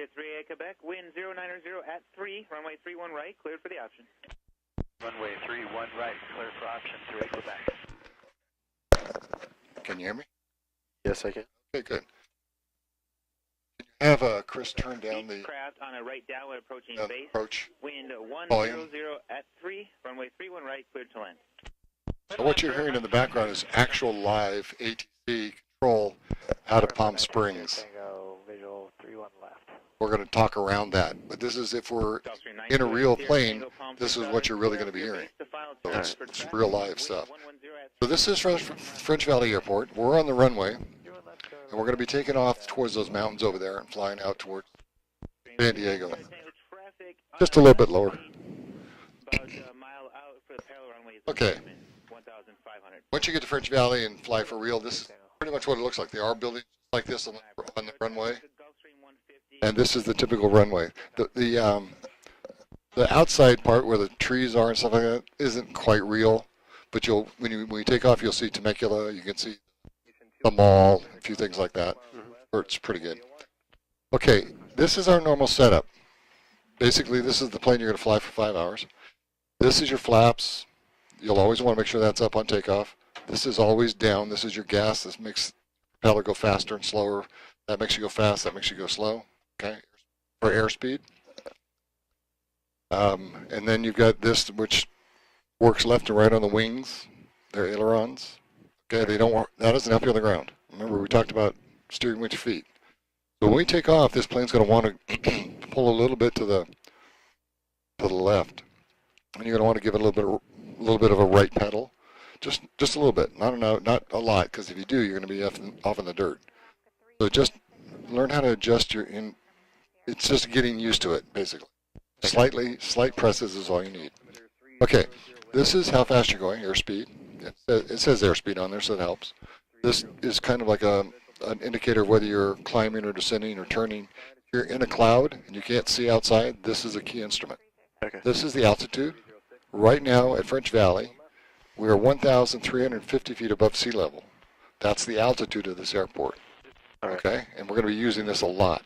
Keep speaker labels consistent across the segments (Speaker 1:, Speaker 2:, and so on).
Speaker 1: 3A Quebec, wind 090 at 3, runway 31 right, cleared for the option.
Speaker 2: Runway 31 right, clear for option 3A Quebec.
Speaker 3: Can you hear me?
Speaker 4: Yes, I can.
Speaker 3: Okay, good. Can you have Chris turn down the
Speaker 1: craft on a right downwind approaching base.
Speaker 3: approach?
Speaker 1: Wind 100
Speaker 3: volume.
Speaker 1: at 3, runway 31 right, cleared to land.
Speaker 3: What you're hearing in the background is actual live ATC control out of Palm Springs.
Speaker 2: Tango, visual 31 left.
Speaker 3: We're going to talk around that, but this is if we're in a real plane, this is what you're really going to be hearing. So it's real live stuff. So this is French Valley Airport. We're on the runway, and we're going to be taking off towards those mountains over there and flying out towards San Diego. Just a little bit lower. Okay. Once you get to French Valley and fly for real, this is pretty much what it looks like. There are buildings like this on the runway, and this is the typical runway. The outside part where the trees are and stuff like that isn't quite real, but when you take off, you'll see Temecula. You can see the mall, a few things like that. It's pretty good. Okay, this is our normal setup. Basically, this is the plane you're going to fly for 5 hours. This is your flaps. You'll always want to make sure that's up on takeoff. This is always down. This is your gas. This makes the propeller go faster and slower. That makes you go fast. That makes you go slow. Okay, for airspeed. And then you've got this, which works left and right on the wings. They're ailerons. Okay, that doesn't help you on the ground. Remember, we talked about steering with your feet. So when we take off, this plane's going to want to pull a little bit to the left, and you're going to want to give it a little bit of a right pedal, just a little bit, not a lot, because if you do, you're going to be off in the dirt. So just learn how to adjust it's just getting used to it, basically. Slight presses is all you need. Okay, this is how fast you're going, airspeed. It says airspeed on there, so it helps. This is kind of like an indicator of whether you're climbing or descending or turning. If you're in a cloud and you can't see outside, this is a key instrument.
Speaker 4: Okay.
Speaker 3: This is the altitude. Right now at French Valley, we are 1,350 feet above sea level. That's the altitude of this airport. Okay, and we're going to be using this a lot.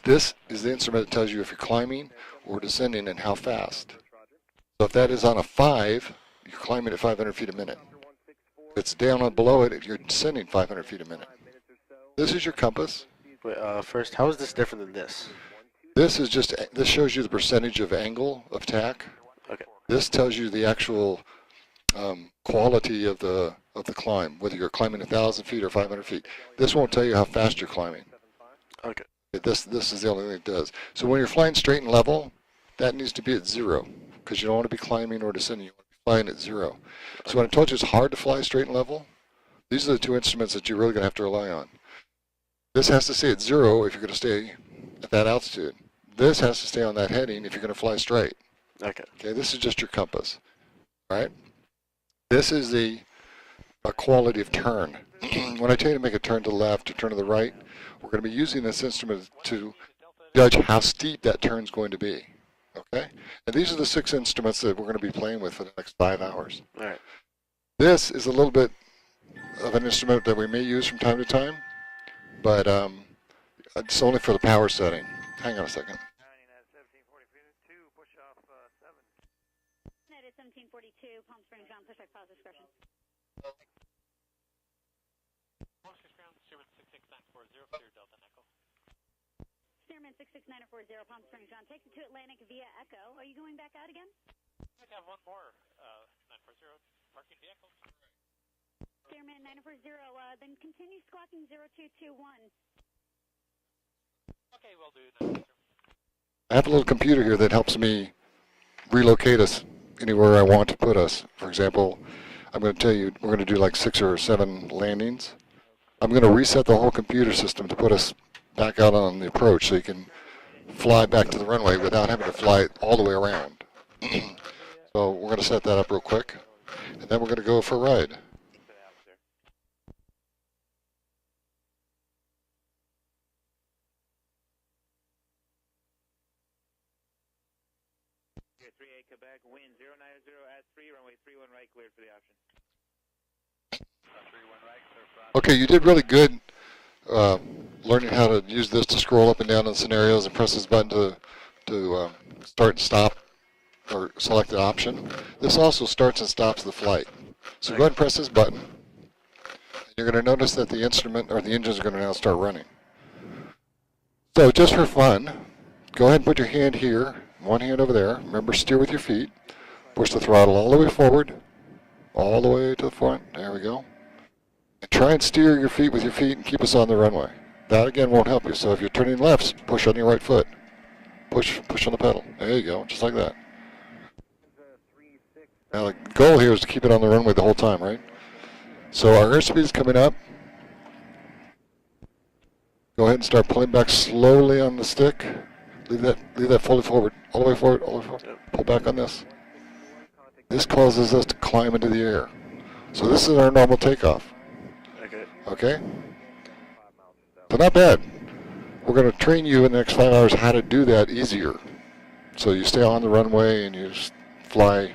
Speaker 3: This is the instrument that tells you if you're climbing or descending and how fast. So if that is on a 5, you're climbing at 500 feet a minute. If it's down on below it, you're descending 500 feet a minute. This is your compass.
Speaker 4: Wait, first, how is this different than this?
Speaker 3: This shows you the percentage of angle of tack.
Speaker 4: Okay.
Speaker 3: This tells you the actual quality of the climb, whether you're climbing 1,000 feet or 500 feet. This won't tell you how fast you're climbing.
Speaker 4: Okay.
Speaker 3: This is the only thing it does. So when you're flying straight and level, that needs to be at 0, because you don't want to be climbing or descending. You want to be flying at 0. So when I told you it's hard to fly straight and level, these are the two instruments that you're really going to have to rely on. This has to stay at 0 if you're going to stay at that altitude. This has to stay on that heading if you're going to fly straight.
Speaker 4: Okay.
Speaker 3: Okay, this is just your compass. All right? This is a quality of turn. When I tell you to make a turn to the left or turn to the right, we're going to be using this instrument to judge how steep that turn's going to be. Okay? And these are the 6 instruments that we're going to be playing with for the next 5 hours.
Speaker 4: All right.
Speaker 3: This is a little bit of an instrument that we may use from time to time, but it's only for the power setting. Hang on a second.
Speaker 5: 1742, Palm Springs ground, push back, pause, discretion.
Speaker 2: Palm Springs ground, Stearman 66940, clear Delta Echo.
Speaker 5: Stearman 66940, Palm Springs ground, takes it to Atlantic via Echo. Are you going back out again?
Speaker 2: I have one more, 940, parking vehicle.
Speaker 5: Stearman 940, then continue squawking 0221.
Speaker 2: Okay, will do. 940.
Speaker 3: I have a little computer here that helps me relocate us anywhere I want to put us. For example, I'm going to tell you we're going to do like 6 or 7 landings. I'm going to reset the whole computer system to put us back out on the approach so you can fly back to the runway without having to fly all the way around. So we're going to set that up real quick, and then we're going to go for a ride.
Speaker 1: Quebec, wind 090 at 3, runway 31 right, cleared for the option.
Speaker 2: 31 right, clear for option.
Speaker 3: Okay, you did really good learning how to use this to scroll up and down in scenarios and press this button to start and stop or select the option. This also starts and stops the flight. So go ahead and press this button. You're going to notice that the instrument or the engines are going to now start running. So just for fun, go ahead and put your hand here, one hand over there. Remember, steer with your feet. Push the throttle all the way forward, all the way to the front. There we go. And try and steer your feet with your feet and keep us on the runway. That, again, won't help you. So if you're turning left, push on your right foot. Push on the pedal. There you go, just like that. Now the goal here is to keep it on the runway the whole time, right? So our airspeed is coming up. Go ahead and start pulling back slowly on the stick. Leave that fully forward, all the way forward, all the way forward. Pull back on this. This causes us to climb into the air. So this is our normal takeoff. Okay? So not bad. We're going to train you in the next 5 hours how to do that easier. So you stay on the runway and you fly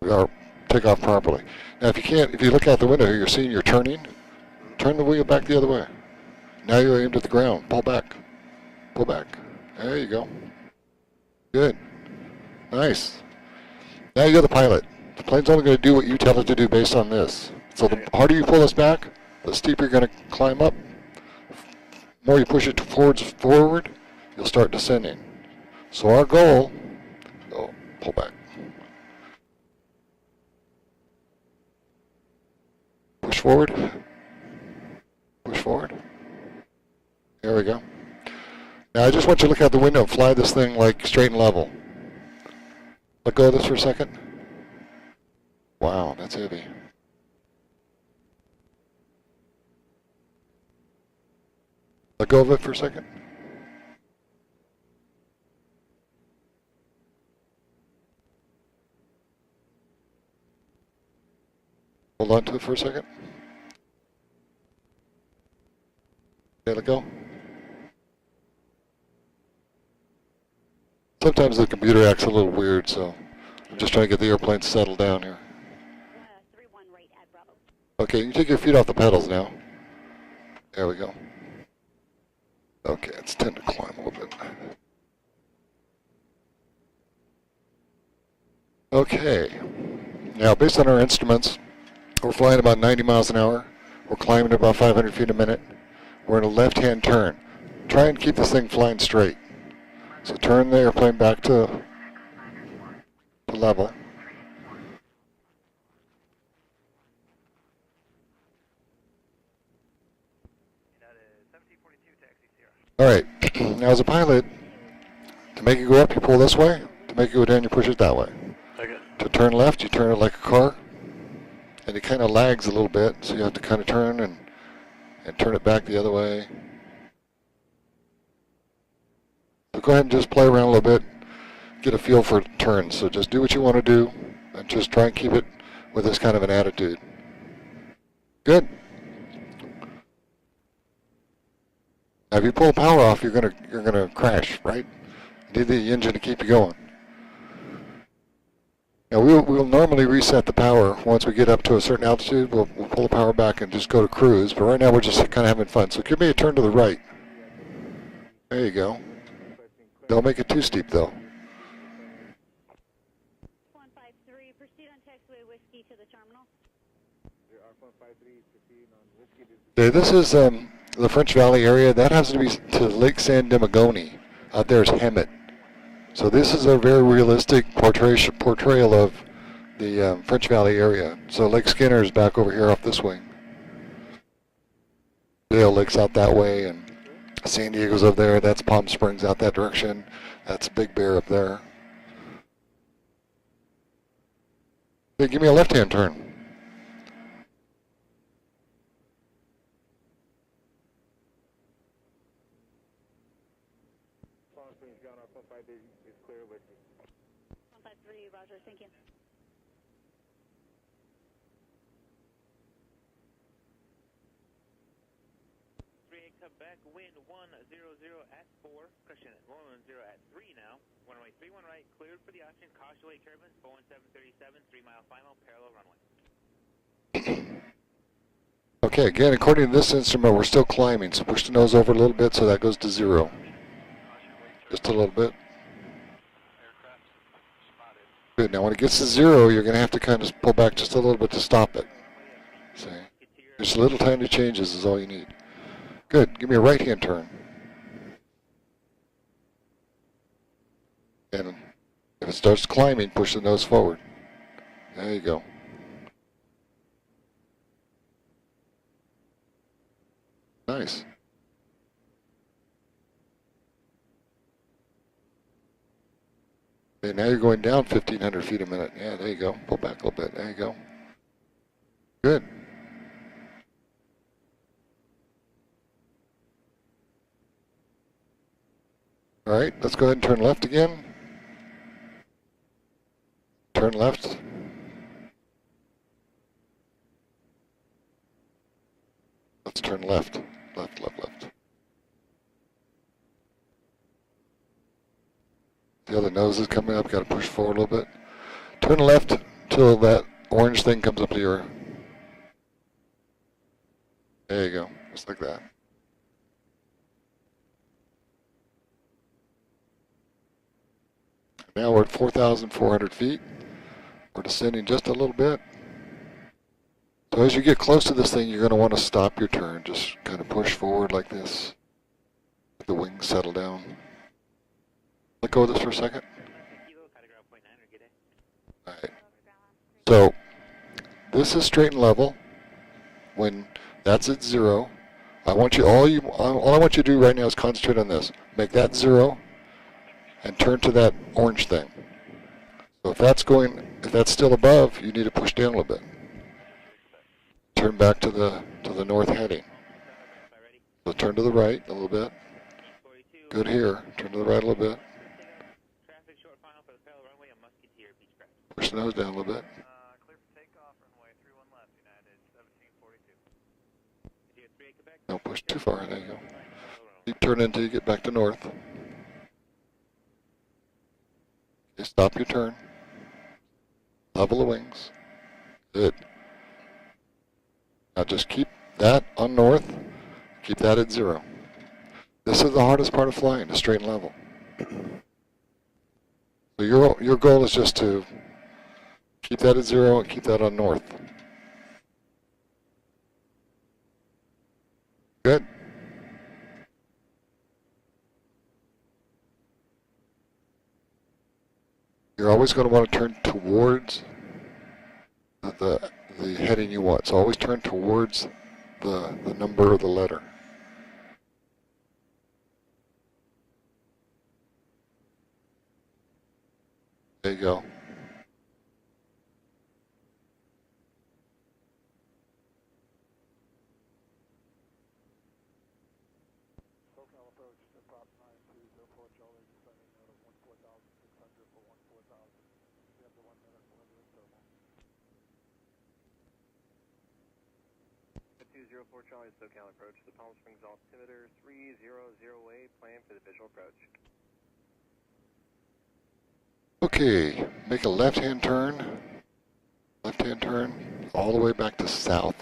Speaker 3: or take off properly. Now if you look out the window here, you're seeing you're turning. Turn the wheel back the other way. Now you're aimed at the ground. Pull back. Pull back. There you go. Good. Nice. Now you're the pilot. The plane's only going to do what you tell it to do based on this. So the harder you pull this back, the steeper you're going to climb up. The more you push it forward, you'll start descending. So our goal, pull back. Push forward. Push forward. There we go. Now I just want you to look out the window and fly this thing like straight and level. Let go of this for a second. Wow, that's heavy. Let go of it for a second. Hold on to it for a second. Okay, let go. Sometimes the computer acts a little weird, so I'm just trying to get the airplane settled down here.
Speaker 5: 31 right at Bravo.
Speaker 3: Okay, you take your feet off the pedals now. There we go. Okay, it's time to climb a little bit. Okay. Now, based on our instruments, we're flying about 90 miles an hour. We're climbing about 500 feet a minute. We're in a left-hand turn. Try and keep this thing flying straight. So turn the airplane back to level. All right. Now, as a pilot, to make it go up, you pull this way. To make it go down, you push it that way.
Speaker 4: Okay.
Speaker 3: To turn left, you turn it like a car. And it kind of lags a little bit, so you have to kind of turn and turn it back the other way. So go ahead and just play around a little bit, get a feel for turns. So just do what you want to do, and just try and keep it with this kind of an attitude. Good. Now, if you pull power off, you're gonna crash, right? You need the engine to keep you going. Now we'll normally reset the power once we get up to a certain altitude. We'll pull the power back and just go to cruise. But right now we're just kind of having fun. So give me a turn to the right. There you go. Don't make it too steep though.
Speaker 5: 153, proceed on taxiway Whiskey to the terminal.
Speaker 3: Okay, this is the French Valley area. That happens to be to Lake San Demogoni. Out there is Hemet. So this is a very realistic portrayal of the French Valley area. So Lake Skinner is back over here off this wing. Dale Lake's out that way, and San Diego's over there. That's Palm Springs out that direction. That's Big Bear up there. Hey, give me a left-hand turn.
Speaker 1: Palm Springs, John, our 153 is clear with you.
Speaker 5: 153, roger, thank you.
Speaker 1: Quebec, wind 100 at 4, cushion at 110 at 3 now. Runway 31 right, cleared for the option, caution away turbulence, Boeing 737, 3 mile final, parallel runway.
Speaker 3: Okay, again, according to this instrument, we're still climbing, so push the nose over a little bit so that goes to 0. Just a little bit. Good. Now when it gets to 0, you're going to have to kind of pull back just a little bit to stop it. See? Just little tiny changes is all you need. Good. Give me a right-hand turn. And if it starts climbing, push the nose forward. There you go. Nice. Okay, now you're going down 1,500 feet a minute. Yeah, there you go. Pull back a little bit. There you go. Good. All right, let's go ahead and turn left again. Turn left. Let's turn left. Left, left, left. The other nose is coming up. Got to push forward a little bit. Turn left till that orange thing comes up to your... There you go. Just like that. Now we're at 4,400 feet. We're descending just a little bit. So as you get close to this thing, you're going to want to stop your turn. Just kind of push forward like this. Let the wings settle down. Let go of this for a second. All right. So this is straight and level. When that's at 0, I want you all I want you to do right now is concentrate on this. Make that 0 and turn to that orange thing. So if that's still above, you need to push down a little bit. Turn back to the north heading. So turn to the right a little bit. Good here. Turn to the right a little bit. Push the nose down a little bit.
Speaker 6: Clear for takeoff, runway 31 left, United 1742.
Speaker 3: Don't push too far. There you go. Keep turning until you get back to north. Okay, stop your turn. Level the wings. Good. Now just keep that on north. Keep that at 0. This is the hardest part of flying, the straight and level. So your goal is just to keep that at 0 and keep that on north. Good. You're always going to want to turn towards the heading you want. So always turn towards the number or the letter. There you go.
Speaker 6: SoCal approach to top 9204 Charlie, descending out of 14,600 for 14,000. We have the 1 minute weather and thermal.
Speaker 7: 204 Charlie, SoCal approach. The Palm Springs altimeter 300A, plan for the visual approach.
Speaker 3: Okay, make a left-hand turn. Left-hand turn all the way back to south.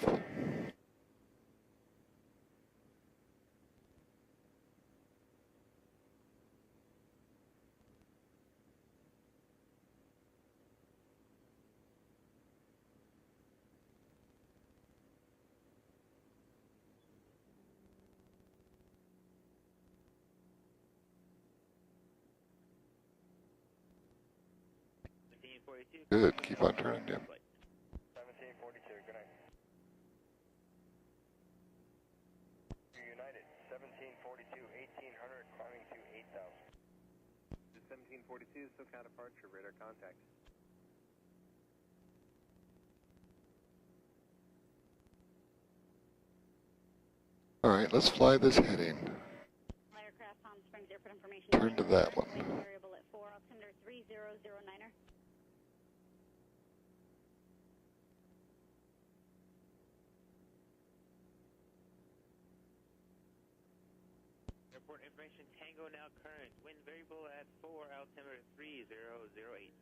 Speaker 3: Good, keep on turning, yeah.
Speaker 7: 1742, good night. United, 1742, 1800, climbing to 8,000. 1742, SoCal departure, radar contact.
Speaker 6: All
Speaker 3: All right, let's fly this heading.
Speaker 5: Aircraft, Palm Springs Airport information.
Speaker 3: Turn to that one.
Speaker 5: Variable at 4, altimeter 3009er.
Speaker 1: Airport information, Tango now current. Wind variable at 4, altimeter 3008.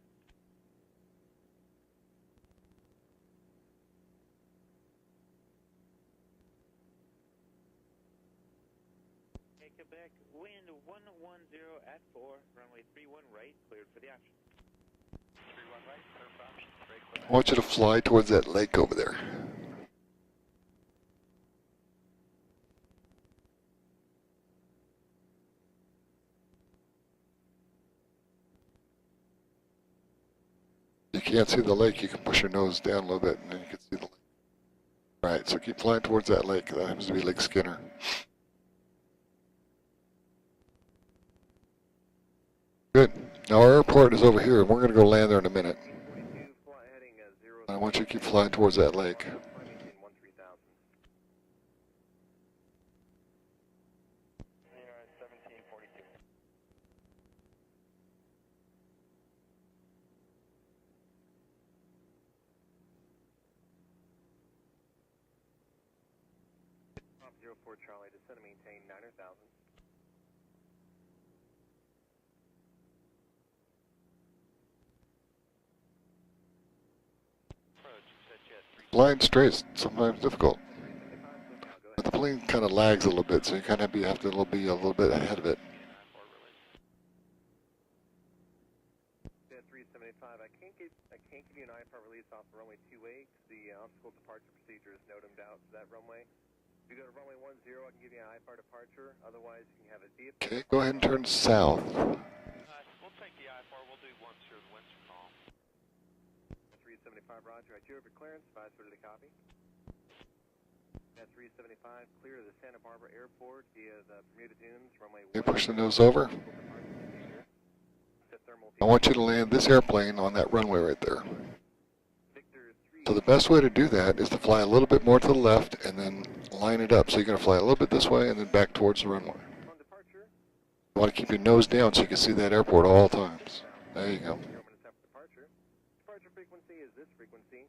Speaker 1: Quebec, wind 110 at 4, runway 31 right, cleared for the option.
Speaker 2: 31 right, clear for option. Very clear.
Speaker 3: I want you to fly towards that lake over there. You can't see the lake, you can push your nose down a little bit and then you can see the lake. Right, so keep flying towards that lake. That happens to be Lake Skinner. Good. Now our airport is over here and we're going to go land there in a minute.
Speaker 7: 42, fly heading 0.
Speaker 3: I want you to keep flying towards that lake.
Speaker 7: Climb maintain 13,000.
Speaker 2: AR 1742.
Speaker 7: Top 04 Charlie, descend and maintain 9,000.
Speaker 2: Approach, set jet 3.
Speaker 3: Flying straight is sometimes difficult.
Speaker 7: 375, SoCal, go
Speaker 3: But
Speaker 7: ahead.
Speaker 3: the plane kind of lags a little bit, so you kind of have to be a little bit ahead of it.
Speaker 7: Jet 375, I can't give you an IFR release off the runway 28 because the obstacle departure procedure is notamed out to that runway. If you go to runway 10, I can give you an IFR departure. Otherwise, you can have a DF.
Speaker 3: Okay, go ahead and turn south.
Speaker 2: We'll take the I-4. We'll do once here. The winds are calm.
Speaker 7: 375, roger. I do have your clearance. Advise for the copy. At 375, clear to the Santa Barbara Airport via the Bermuda Dunes, runway
Speaker 3: Okay,
Speaker 7: 10.
Speaker 3: push the nose over. I want you to land this airplane on that runway right there.
Speaker 7: Victor 3.
Speaker 3: So the best way to do that is to fly a little bit more to the left and then line it up. So you're going to fly a little bit this way and then back towards the runway.
Speaker 7: On departure.
Speaker 3: You want to keep your nose down so you can see that airport all times. There you go.
Speaker 7: 0 minutes after departure. Departure frequency is this frequency.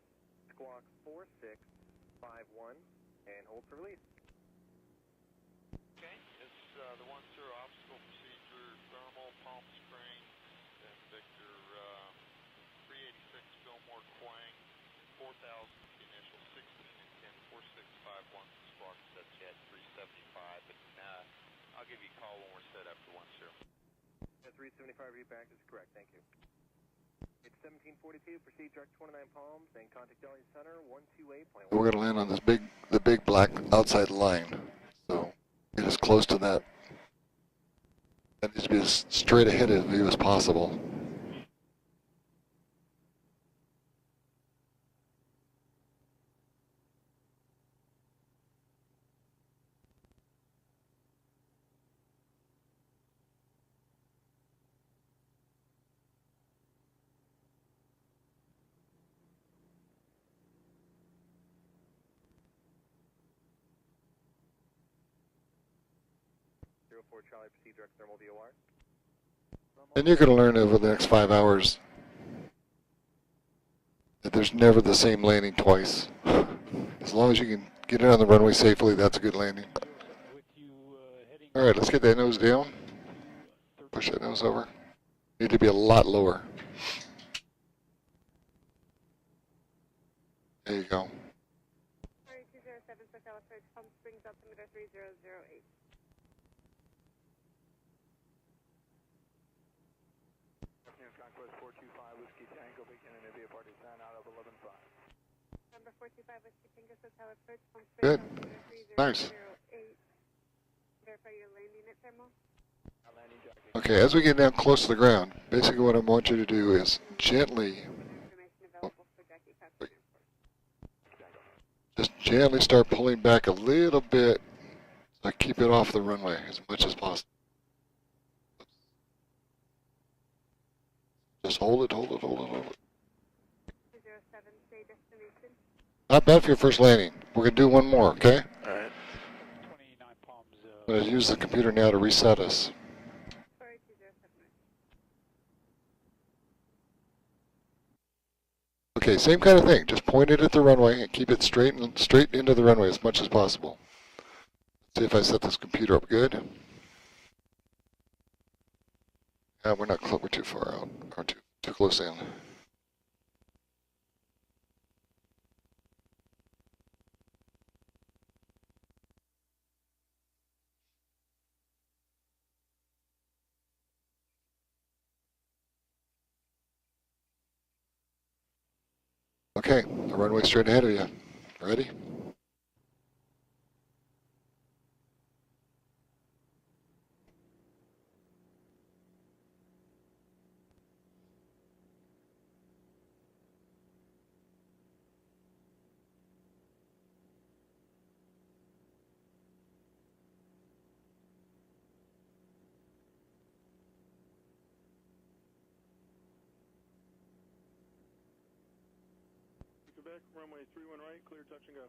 Speaker 7: Squawk 4651 and hold for release.
Speaker 2: Okay, it's the 10 obstacle procedure, thermal, Palm Springs, and Victor 386 Fillmore Quang, 4,000 initial 16 and 10, 4651 squawk set jet 375, and I'll give you a call when we're set up for 10.
Speaker 7: At 375, read back is correct. Thank you. It's 1742. Proceed direct 29 Palms and contact Delhi Center 128.1.
Speaker 3: We're going to land on this the big black outside line. So get as close to that. That needs to be as straight ahead of you as possible.
Speaker 7: Charlie, proceed direct thermal VOR.
Speaker 3: And you're going to learn over the next 5 hours that there's never the same landing twice. As long as you can get it on the runway safely, that's a good landing. All right, let's get that nose down. Push that nose over. Need to be a lot lower. There you go.
Speaker 5: 207 SoCal approach, Palm Springs, altimeter 3008.
Speaker 6: Conquest 425, Whiskey Tango, beginning to be a party 10 out of 11.5.
Speaker 5: Number 425, Whiskey Tango, SoCal approach, Palm Springs,
Speaker 3: Good.
Speaker 5: altimeter
Speaker 3: Nice.
Speaker 5: 3008. Verify your landing at thermal.
Speaker 6: Landing jockey.
Speaker 3: Okay, as we get down close to the ground, basically what I want you to do is gently,
Speaker 5: Information available for Jackie Cox.
Speaker 3: just gently start pulling back a little bit so I keep it off the runway as much as possible. Just hold it, hold it, hold it, hold it.
Speaker 5: 207, say destination.
Speaker 3: Not bad for your first landing. We're going to do one more, okay?
Speaker 4: Alright.
Speaker 2: 29 Palms.
Speaker 3: I'm going to use the computer now to reset us.
Speaker 5: Sorry, 207.
Speaker 3: Okay, same kind of thing. Just point it at the runway and keep it straight into the runway as much as possible. See if I set this computer up good. Yeah, we're not we're too far out, or too close in. Okay, the runway straight ahead of you. Ready?
Speaker 6: Quebec, runway 31 right, clear touch and go.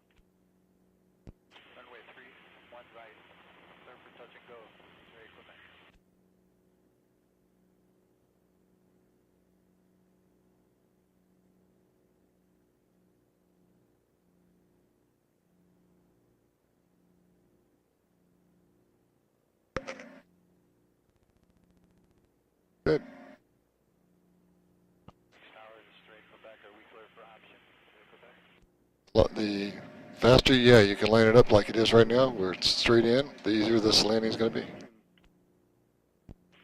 Speaker 7: Runway 31 right, clear for touch and go. Ready, Quebec.
Speaker 3: Good.
Speaker 7: Tower is straight, Quebec. Are we clear for option? Ready, Quebec.
Speaker 3: The faster, yeah, you can line it up like it is right now, where it's straight in, the easier this landing is going to be.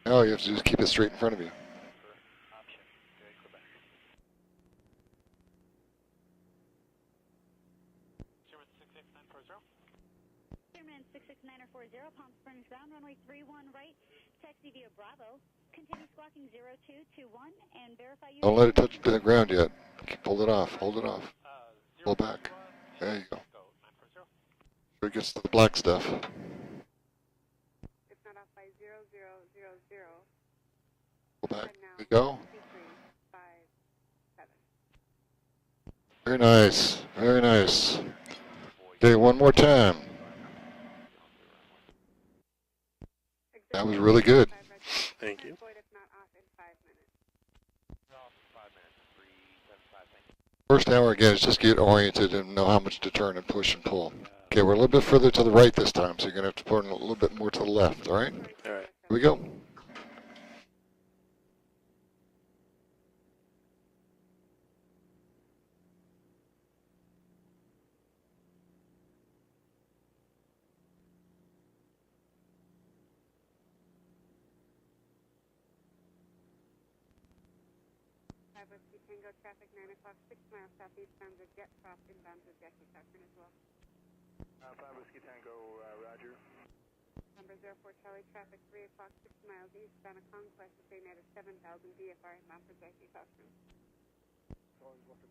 Speaker 3: Now you have to just keep it straight in front of you.
Speaker 7: Option. Ready, Quebec.
Speaker 2: German 66940.
Speaker 5: Airman 66940, Palm Springs ground, runway 31 right, taxi via Bravo. Continue squawking 0221 and verify you...
Speaker 3: Don't let it touch the ground yet. Hold it off, hold it off. Pull back. There you go. Sure it gets to the black stuff.
Speaker 8: It's not off by 0000.
Speaker 3: Pull back.
Speaker 8: And now,
Speaker 3: There you go.
Speaker 8: 2357.
Speaker 3: Very nice, very nice. Okay, one more time. That was really good.
Speaker 4: Thank you.
Speaker 8: Avoid if not off in 5 minutes.
Speaker 7: Off 5 minutes. 375. Thank you.
Speaker 3: First hour again is just get oriented and know how much to turn and push and pull. Okay, we're a little bit further to the right this time, so you're going to have to turn a little bit more to the left, all right?
Speaker 4: All right.
Speaker 3: Here we go.
Speaker 8: Whiskey Tango traffic 9 o'clock, 6 miles southeast bound to Jet Cross inbound to Jackie Cochran as well.
Speaker 6: 5 Whiskey Tango, Roger.
Speaker 8: Number 04 Charlie traffic 3 o'clock, 6 miles east bound to Conquest with a net of 7,000 VFR inbound for Jackie Cochran.
Speaker 6: Always looking.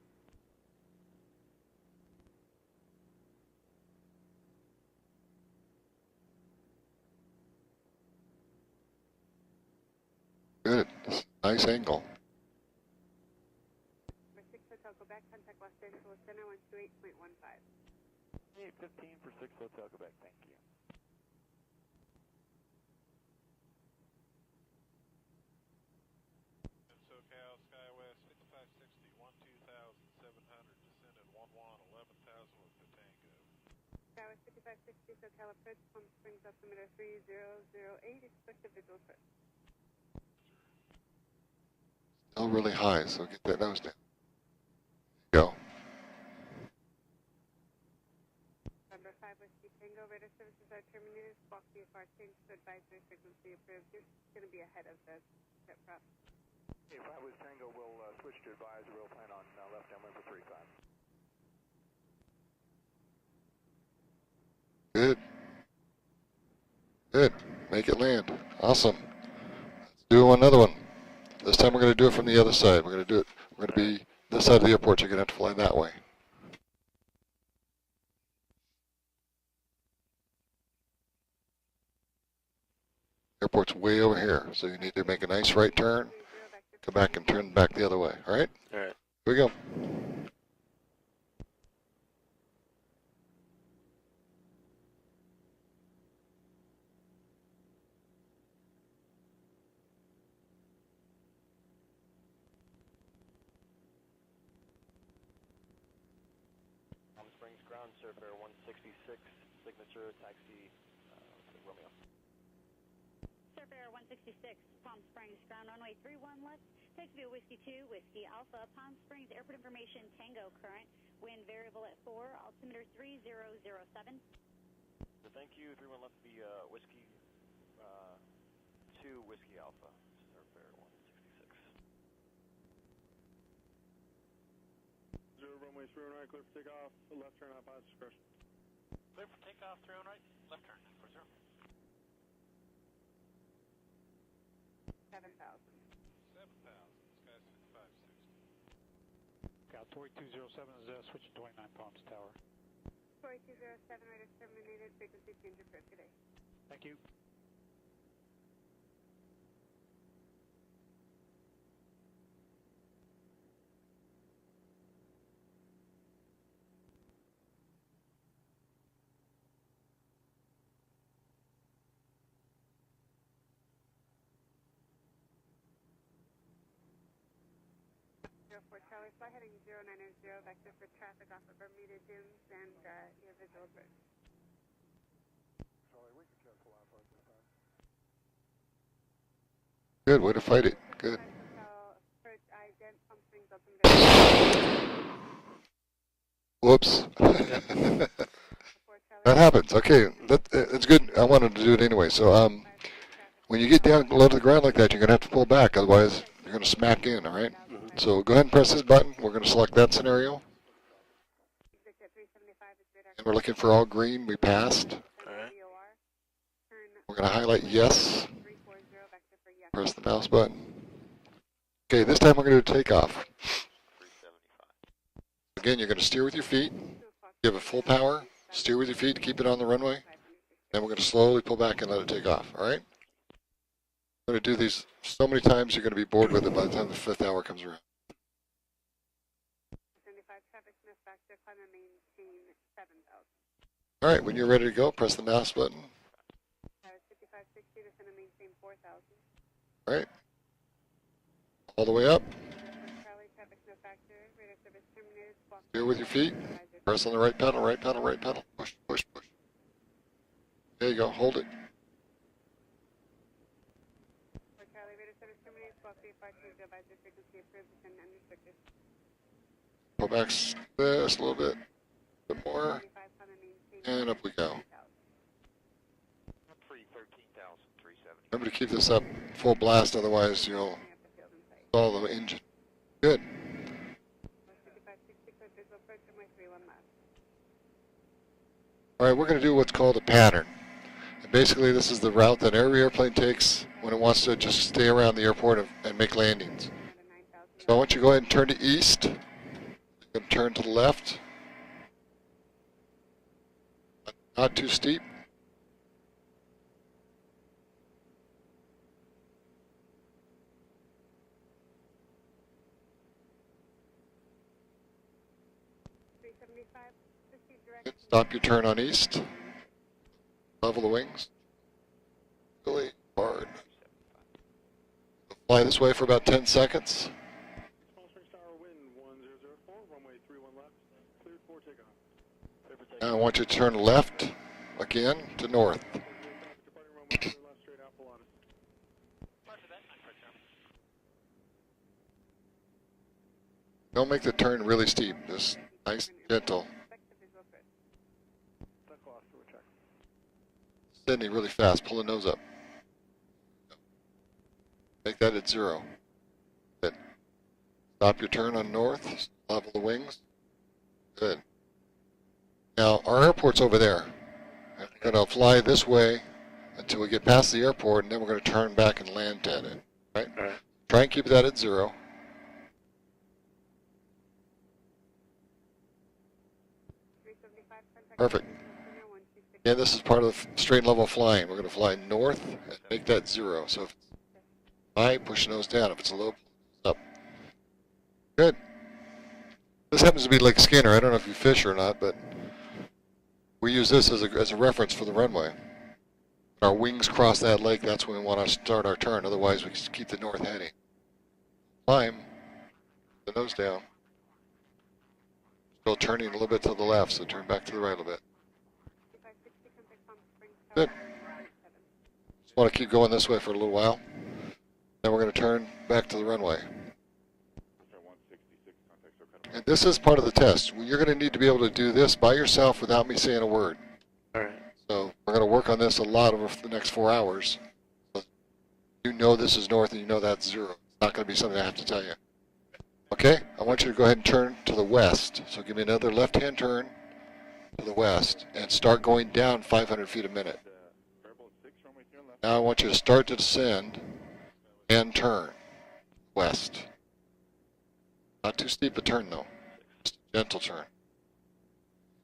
Speaker 3: Good. Nice angle.
Speaker 8: Number 6 Hotel Quebec, contact Los Angeles Center 128.15.
Speaker 6: 15 for 6 Hotel Quebec, thank you.
Speaker 2: SoCal SkyWest 5560 12700 descended 11 11,000 with the Tango.
Speaker 8: SkyWest 5560 SoCal approach, Palm Springs altimeter 3008, expect a visual approach.
Speaker 3: Still really high, so get that nose down. Go.
Speaker 8: Number 5 Whiskey Tango, radar services are terminated. Squawk VFR change to advisory frequency approved. You're going to be ahead of the jet prop.
Speaker 6: Okay, 5 Whiskey Tango, we'll switch to advisory. We'll plan on left downwind for 35.
Speaker 3: Good. Good. Make it land. Awesome. Let's do another one. This time we're going to do it from the other side. We're going to do it. We're going to be this side of the airport. You're going to have to fly that way. Airport's way over here, so you need to make a nice right turn, come back and turn back the other way. All right?
Speaker 4: All right.
Speaker 3: Here we go.
Speaker 7: Palm Springs ground, Surfer 166, signature taxi, Romeo.
Speaker 5: Surfer 166, Palm Springs ground, runway 31 left, taxi via Whiskey 2, Whiskey Alpha, Palm Springs airport information, Tango current, wind variable at 4, altimeter 3007.
Speaker 7: Thank you, 31 left the Whiskey 2, Whiskey Alpha, Surfer 166.
Speaker 6: 0 runway runway 31 right, clear for takeoff, left turn out pilot's discretion.
Speaker 2: Clear for takeoff, 31 right, left turn, 40.
Speaker 8: 7,000.
Speaker 2: 7,000, sky's 560.
Speaker 9: Got Tory 207 is switching 29 Palms Tower.
Speaker 8: Tory 207, radar terminated, frequency change approved. Good day.
Speaker 9: Thank you.
Speaker 8: Charlie, fly heading 090, vector for traffic off of Bermuda Dunes and your visual approach.
Speaker 6: Charlie, we can cancel out for this time.
Speaker 3: Good, way to fight it. Good.
Speaker 8: Approach ident, pump springs, ultimate.
Speaker 3: Whoops. That happens. Okay, that's good. I wanted to do it anyway. So when you get down low to the ground like that, you're going to have to pull back. Otherwise, you're going to smack in, all right? So go ahead and press this button. We're going to select that scenario. And we're looking for all green. We passed.
Speaker 4: Alright.
Speaker 3: We're going to highlight yes. Press the mouse button. Okay, this time we're going to do takeoff. Again, you're going to steer with your feet. Give it full power. Steer with your feet to keep it on the runway. Then we're going to slowly pull back and let it take off, all right? I'm going to do these so many times you're going to be bored with it by the time the 5th hour comes around.
Speaker 8: 75 traffic sniff factor, climb and maintain 7,000.
Speaker 3: All right, when you're ready to go, press the mouse button.
Speaker 8: 5560, descend and maintain 4,000.
Speaker 3: All right. All the way up.
Speaker 8: Charlie, traffic sniff factor, radar service terminated.
Speaker 3: Steer with your feet. Press on the right pedal, right pedal, right pedal. Push, push, push. There you go. Hold it.
Speaker 8: Charlie, radar service terminated. Squawk 352, advisor frequency approved, descend unrestricted.
Speaker 3: Pull back this a little bit. A bit more.
Speaker 8: 75, climb and maintain.
Speaker 3: And up we go.
Speaker 2: 313,370.
Speaker 3: Remember to keep this up full blast, otherwise you'll stall the engine. Good.
Speaker 8: 5560, clear visual approach, runway 31 left.
Speaker 3: All right, we're going to do what's called a pattern. And basically, this is the route that every airplane takes when it wants to just stay around the airport and make landings. So I want you to go ahead and turn to east. You're going to turn to the left. Not too steep. Stop your turn on east. Level the wings. Really hard. Fly this way for about 10 seconds.
Speaker 6: Palm Springs Tower, wind 1004, runway 31 left, cleared for takeoff.
Speaker 3: Now I want you to turn left again to north.
Speaker 6: Departing runway 2 left, straight out, Pilatus.
Speaker 3: Don't make the turn really steep. Just nice, gentle. Sydney really fast. Pull the nose up. Make that at 0. Good. Stop your turn on north. Level the wings. Good. Now, our airport's over there. We're going to fly this way until we get past the airport, and then we're going to turn back and land at it. Right?
Speaker 4: Alright.
Speaker 3: Try and keep that at 0. Perfect. Yeah, this is part of the straight level flying. We're going to fly north and make that 0. So if it's high, push the nose down. If it's low, up. Good. This happens to be Lake Skinner. I don't know if you fish or not, but we use this as a reference for the runway. Our wings cross that lake, that's when we want to start our turn. Otherwise, we just keep the north heading. Climb, the nose down. Still turning a little bit to the left, so turn back to the right a little bit. Good. Just want to keep going this way for a little while. Then we're going to turn back to the runway. And this is part of the test. You're going to need to be able to do this by yourself without me saying a word.
Speaker 4: All right.
Speaker 3: So we're going to work on this a lot over the next 4 hours. So you know this is north and you know that's 0. It's not going to be something I have to tell you. Okay, I want you to go ahead and turn to the west. So give me another left-hand turn to the west and start going down 500 feet a minute. Now I want you to start to descend and turn west. Not too steep a turn though. Just a gentle turn.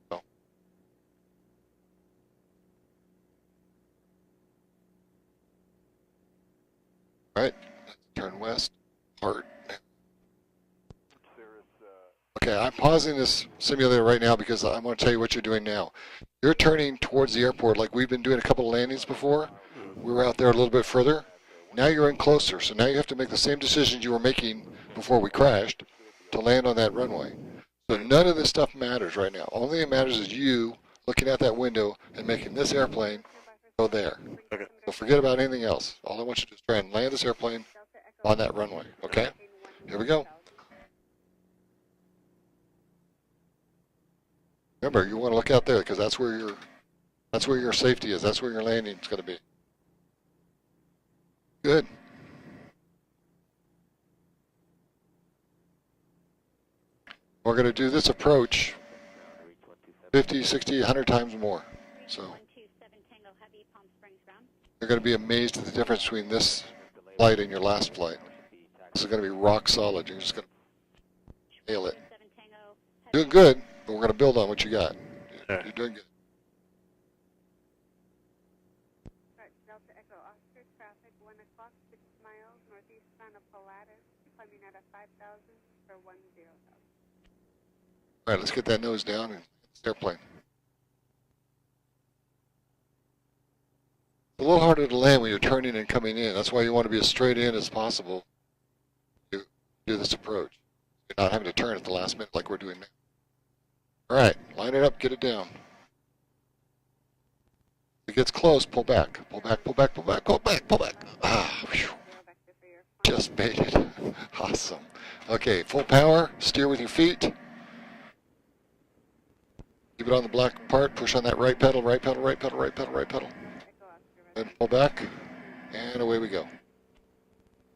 Speaker 3: So. All right, let's turn west. Hard. Okay, I'm pausing this simulator right now because I want to tell you what you're doing now. You're turning towards the airport like we've been doing a couple of landings before. We were out there a little bit further. Now you're in closer, so now you have to make the same decisions you were making before we crashed to land on that runway. So none of this stuff matters right now. Only thing that matters is you looking at that window and making this airplane go there.
Speaker 4: Okay.
Speaker 3: So forget about anything else. All I want you to do is try and land this airplane on that runway, okay? Here we go. Remember, you want to look out there because that's where your safety is. That's where your landing is going to be. Good. We're going to do this approach 50, 60, 100 times more. So you're going to be amazed at the difference between this flight and your last flight. This is going to be rock solid. You're just going to nail it. Doing good, but we're going to build on what you got. You're doing good.
Speaker 8: Right, Delta Echo Oscar, traffic 1 o'clock, 6 miles, northeast span of Pilatus, climbing at a 5,000 for 10,000.
Speaker 3: All right, let's get that nose down and airplane. It's a little harder to land when you're turning and coming in. That's why you want to be as straight in as possible to do this approach. You're not having to turn at the last minute like we're doing now. All right, line it up, get it down. If it gets close, pull back. Pull back, pull back, pull back, pull back, pull back. Ah, whew. Just made it. Awesome. Okay, full power, steer with your feet. Keep it on the black part, push on that right pedal, right pedal, right pedal, right pedal, right pedal. Then pull back, and away we go.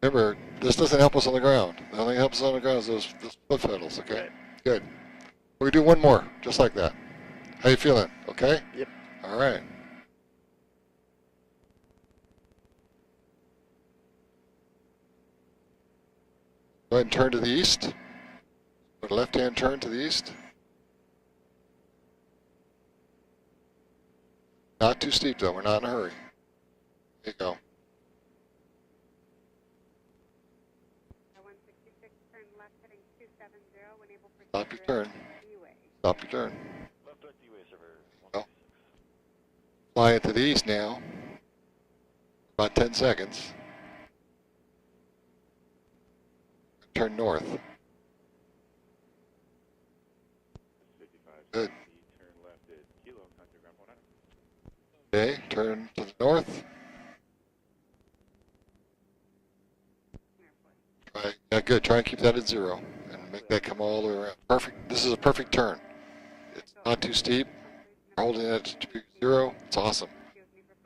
Speaker 3: Remember, this doesn't help us on the ground. The only thing that helps us on the ground is those foot pedals, okay? Good. We're going to do one more, just like that. How you feeling? Okay?
Speaker 4: Yep.
Speaker 3: All right. Go ahead and turn to the east. Put a left-hand turn to the east. Not too steep, though. We're not in a hurry. There you go.
Speaker 8: 166, turn left heading 270, when able for
Speaker 3: Stop your turn. Stop your turn. Go. Fly it to the east now. About 10 seconds. Turn north. Good. Okay, turn to the north. Try, yeah, good. Try and keep that at 0 and make that come all the way around. Perfect. This is a perfect turn. It's not too steep. You're holding it to be 0. It's awesome.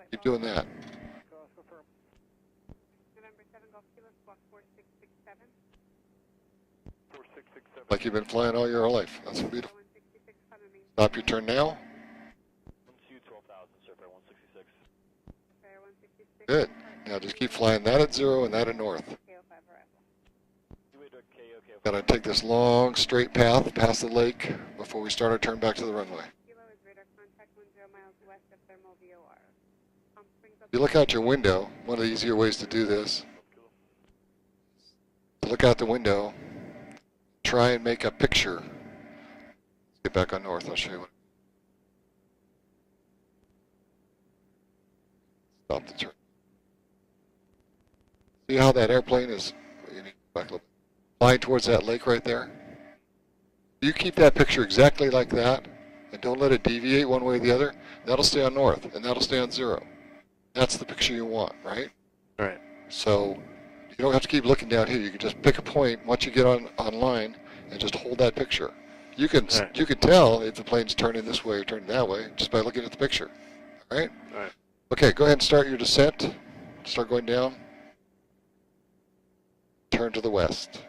Speaker 3: Keep doing that.
Speaker 8: November 7 Golf Kilo, squawk 4667.
Speaker 3: Like you've been flying all your life. That's beautiful. Stop your turn now. Good. Now just keep flying that at 0 and that at north. Got to take this long, straight path past the lake before we start our turn back to the runway. If you look out your window, one of the easier ways to do this, to look out the window, try and make a picture. Let's get back on north. I'll show you what. Stop the turn. See how that airplane is? You need to back a little bit. Flying towards that lake right there. You keep that picture exactly like that, and don't let it deviate one way or the other. That'll stay on north, and that'll stay on 0. That's the picture you want, right?
Speaker 4: All right.
Speaker 3: So you don't have to keep looking down here. You can just pick a point once you get online and just hold that picture. You can you can tell if the plane's turning this way or turning that way just by looking at the picture. All right?
Speaker 4: All right.
Speaker 3: Okay, go ahead and start your descent. Start going down. Turn to the west.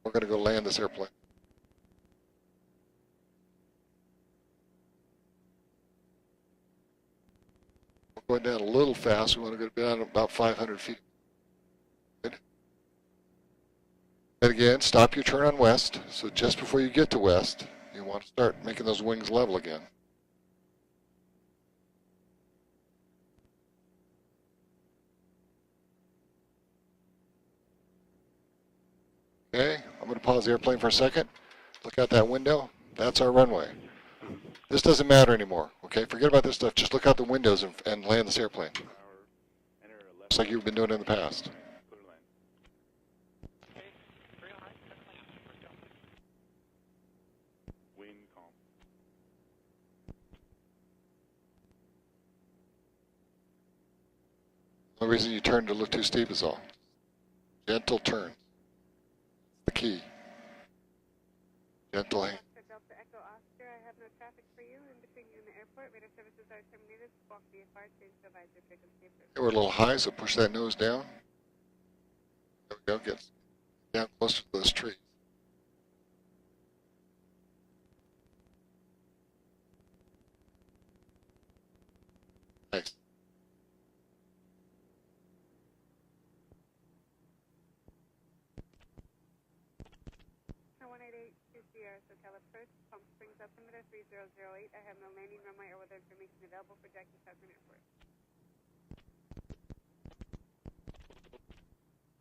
Speaker 3: We're going to go land this airplane. We're going down a little fast. We want to go down about 500 feet. Good. And again, stop your turn on west. So just before you get to west, you want to start making those wings level again. Okay, I'm going to pause the airplane for a second. Look out that window. That's our runway. This doesn't matter anymore, okay? Forget about this stuff. Just look out the windows and land this airplane. Just like you've been doing in the past. The only reason you turn to look too steep is all. Gentle turn. The key. Gentle hand.
Speaker 8: Delta Echo Oscar, I have no traffic for you in between you and the airport. Radar services are terminated. Squawk VFR, change to advisory frequency approved.
Speaker 3: Okay, we're a little high, so push that nose down. There we go. Get down close to those trees. Nice.
Speaker 8: Hotel approach, Palm Springs altimeter 3008. I have no landing runway or weather information available for Jackson Southern Airport.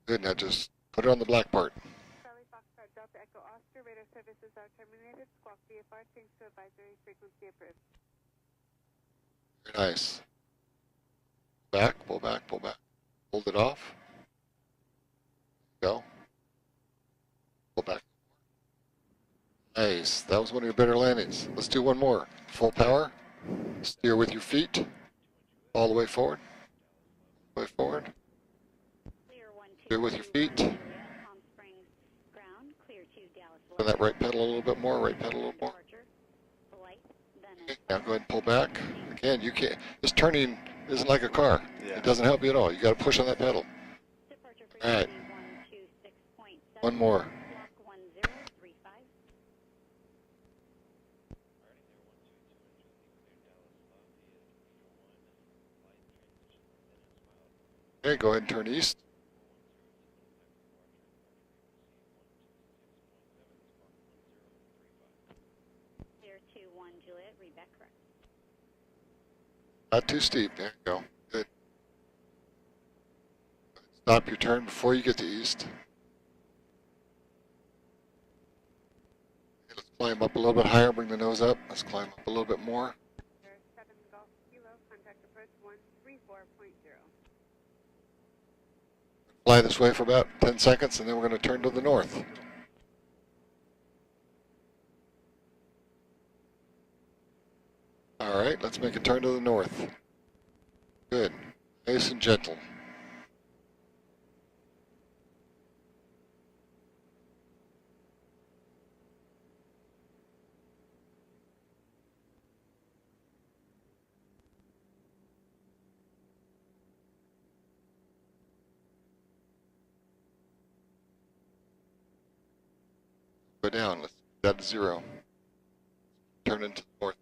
Speaker 3: Good, now just put it on the black part.
Speaker 8: Charlie Foxtrot Delta Echo Oscar, radar services are terminated. Squawk VFR, change to advisory frequency approved.
Speaker 3: Very nice. Back, pull back, pull back. Hold it off. Go. Pull back. Nice. That was one of your better landings. Let's do one more. Full power. Steer with your feet. All the way forward. All the way forward. Steer with your feet. Turn that right pedal a little bit more. Right pedal a little more. Okay, now go ahead and pull back. Again, you can't. This turning isn't like a car.
Speaker 4: Yeah.
Speaker 3: It doesn't help you at all. You got to push on that pedal. All right. One more. Okay, go ahead and turn east. Not too steep. There you go. Good. Stop your turn before you get to east. Okay, let's climb up a little bit higher. Bring the nose up. Let's climb up a little bit more.
Speaker 8: 7 Golf Kilo, contact approach 134.0.
Speaker 3: Fly this way for about 10 seconds, and then we're going to turn to the north. All right, let's make a turn to the north. Good. Nice and gentle. Go down. Let's get that to 0. Turn into the north.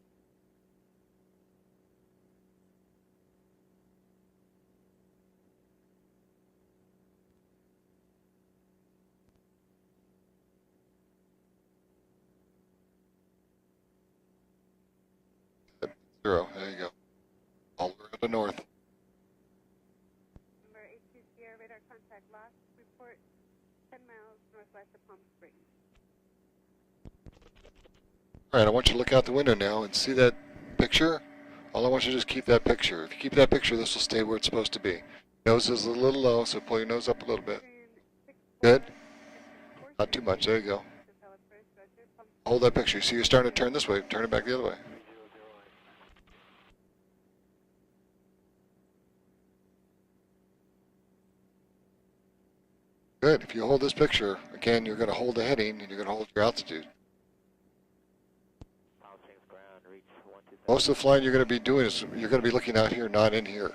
Speaker 3: Zero. There you go. All the way to the north.
Speaker 8: Number 82 Sierra, radar contact lost. Report 10 miles northwest of Palm Springs.
Speaker 3: All right, I want you to look out the window now and see that picture. All I want you to do is keep that picture. If you keep that picture, this will stay where it's supposed to be. Nose is a little low, so pull your nose up a little bit. Good. Not too much. There you go. Hold that picture. See, you're starting to turn this way. Turn it back the other way. Good. If you hold this picture, again, you're going to hold the heading and you're going to hold your altitude. Most of the flying you're going to be doing is you're going to be looking out here, not in here.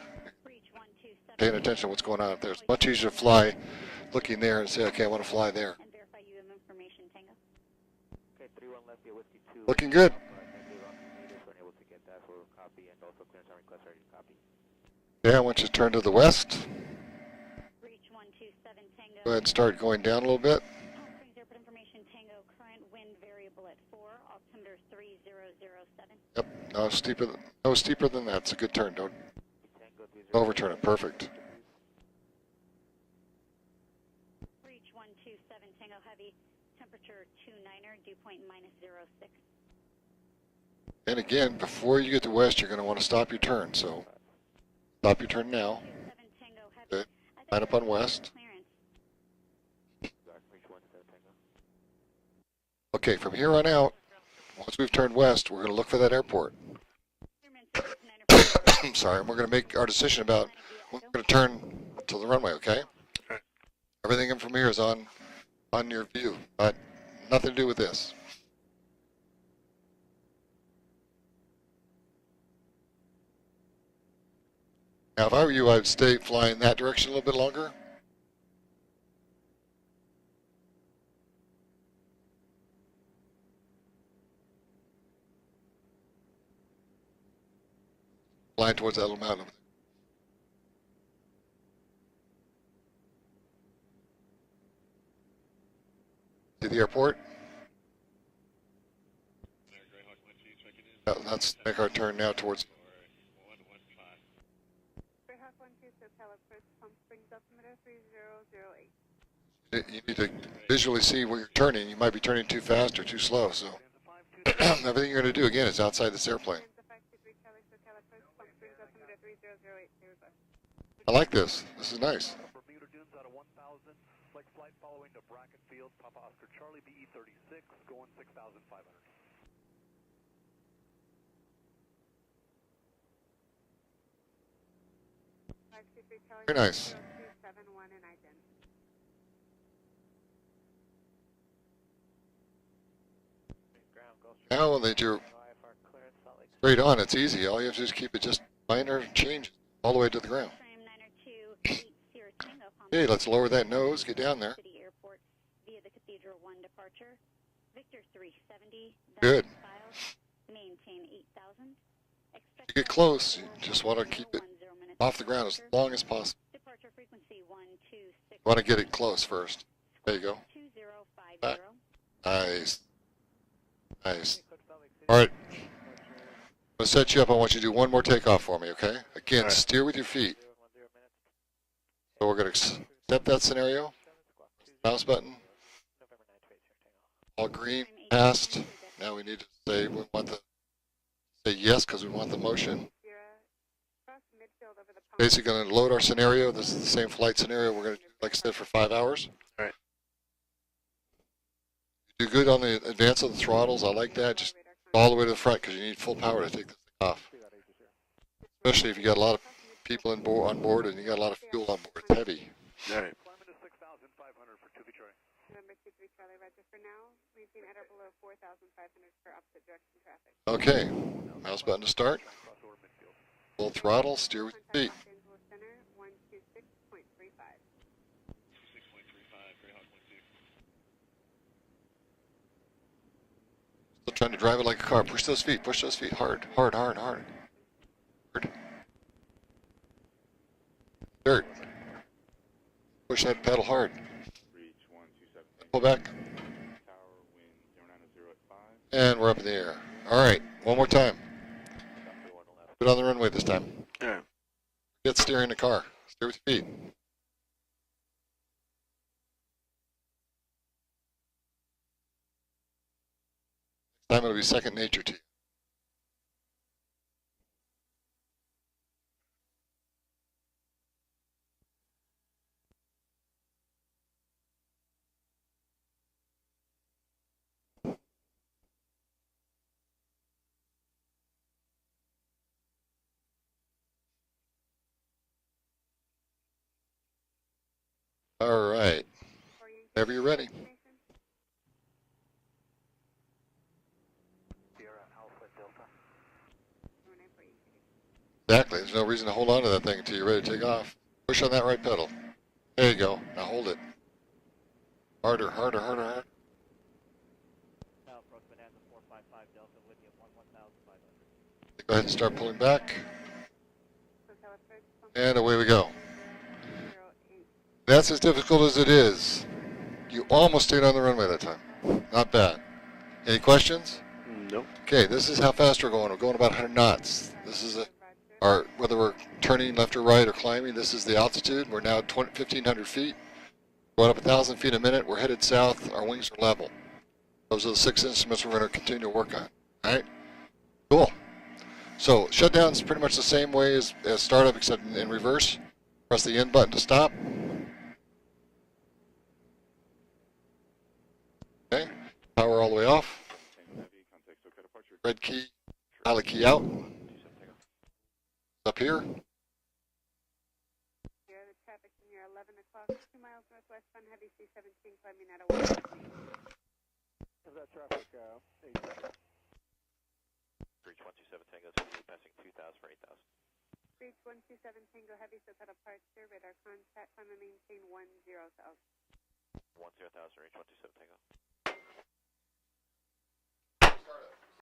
Speaker 3: Paying attention to what's going on out there. It's much easier to fly looking there and say, okay, I want to fly there. Looking good. Yeah, I want you to turn to the west.
Speaker 5: Reach 127 Tango.
Speaker 3: Go ahead and start going down a little bit.
Speaker 5: Palm Springs Airport Information Tango, current wind variable at 4, altimeter 3007.
Speaker 3: Yep, no steeper than that. It's a good turn. Don't overturn it. Perfect.
Speaker 5: Reach 127 Tango Heavy, temperature 29er, dew point -06.
Speaker 3: And again, before you get to west, you're going to want to stop your turn. So stop your turn now.
Speaker 5: 27 Tango Heavy.
Speaker 3: Good. Line up on west. Okay, from here on out, once we've turned west, we're going to look for that airport. I'm sorry, we're going to make our decision about when we're going to turn to the runway, okay? Everything from here is on your view, but nothing to do with this. Now, if I were you, I'd stay flying that direction a little bit longer. Flying towards that little mountain. See the airport? Let's make our turn now towards.
Speaker 8: Greyhawk 12, SoCal approach, Palm Springs altimeter 3008.
Speaker 3: You need to visually see where you're turning. You might be turning too fast or too slow. So everything you're going to do again is outside this airplane. I like this. This is nice.
Speaker 6: Bermuda Dunes out of 1,000. Flight following to Bracken Field, Papa Oscar Charlie, BE 36, going 6,500.
Speaker 3: Very nice. Now that you're straight on, it's easy. All you have to do is keep it just minor change all the way to the ground. Okay, let's lower that nose. Get down there. Good. You get close. You just want to keep it off the ground as long as possible. You want to get it close first. There you go. Nice. Nice. All right. I'm going to set you up. I want you to do one more takeoff for me, okay? Again, steer with your feet. So we're going to accept that scenario. Mouse button. All green. Passed. Now we need to say we want the say yes because we want the motion. Basically going to load our scenario. This is the same flight scenario we're going to do, like I said, for 5 hours.
Speaker 4: All right.
Speaker 3: You do good on the advance of the throttles. I like that. Just all the way to the front because you need full power to take this thing off. Especially if you got a lot of people on board and you got a lot of fuel on board. It's heavy.
Speaker 4: All right.
Speaker 3: Okay. Mouse button to start. Full throttle. Steer with your feet. Still trying to drive it like a car. Push those feet. Push those feet hard. Hard, hard, hard. Hard. Dirt. Push that pedal hard. Pull back. And we're up in the air. All right, one more time. Put it on the runway this time.
Speaker 4: Yeah.
Speaker 3: Get steering the car. Steer with your feet. Next time it'll be second nature to you. All right. Whenever you're ready. Exactly. There's no reason to hold on to that thing until you're ready to take off. Push on that right pedal. There you go. Now hold it. Harder, harder, harder, harder. Go ahead and start pulling back.
Speaker 8: Hotel approach, pump
Speaker 3: And away we go.
Speaker 8: 08.
Speaker 3: That's as difficult as it is. You almost stayed on the runway that time. Not bad. Any questions?
Speaker 4: Nope.
Speaker 3: Okay, this is how fast we're going. We're going about 100 knots. This is our, whether we're turning left or right or climbing, this is the altitude. We're now 1,500 feet. Going up 1,000 feet a minute. We're headed south. Our wings are level. Those are the 6 instruments we're going to continue to work on. All right? Cool. So shutdown is pretty much the same way as startup, except in reverse. Press the end button to stop. Okay. Power all the way off. Red key, pilot key out. Up here.
Speaker 8: Here, the traffic near 11 o'clock, 2 miles northwest on Heavy C-17 climbing at a 1 speed.
Speaker 6: Is that traffic 8?
Speaker 7: Reach 127 Tango, passing 2,000 for 8,000.
Speaker 8: Reach 127 Tango Heavy, so cut departure, radar contact, climb and maintain 10,000.
Speaker 7: 10,000, reach 127 Tango.
Speaker 3: Startup.